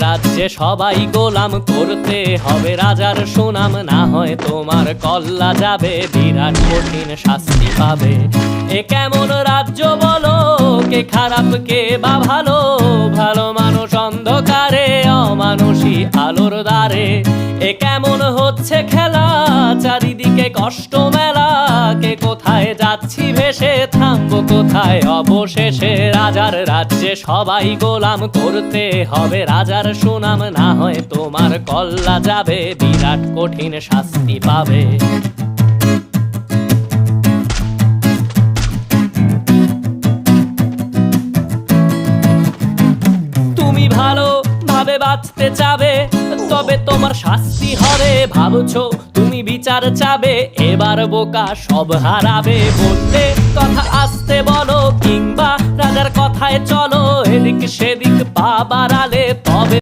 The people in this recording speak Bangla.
রাজ্যে সবাই গোলাম, করতে হবে রাজার সুনাম, না হয় তোমার কল্লা যাবে, বিরাট কঠিন শাস্তি পাবে। এ কেমন রাজ্য বলো, কে খারাপ কে বা ভালো, ভালো মানুষ অন্ধকারে, অমানুষী আলোর দ্বারে। এ কেমন হচ্ছে খেলা, চারিদিকে কষ্ট মেলা, কে কোথায় যাচ্ছি ভেসে, থামবো কোথায় অবশেষে। রাজার রাজ্যে সবাই গোলাম, করতে হবে রাজার সুনাম, না হয় তোমার কল্লা যাবে, বিরাট কঠিন শাস্তি পাবে। তুমি ভালো ভাবে বাঁচতে চাবে, তবে তোমার শাস্তি হবে। ভাবছো তুমি বিচার চাবে, এবার বোকা সব হারাবে। বললে কথা আসতে বলো, কিংবা রাজার কথায় চলো, এদিক সেদিক পা বাড়ালে তবে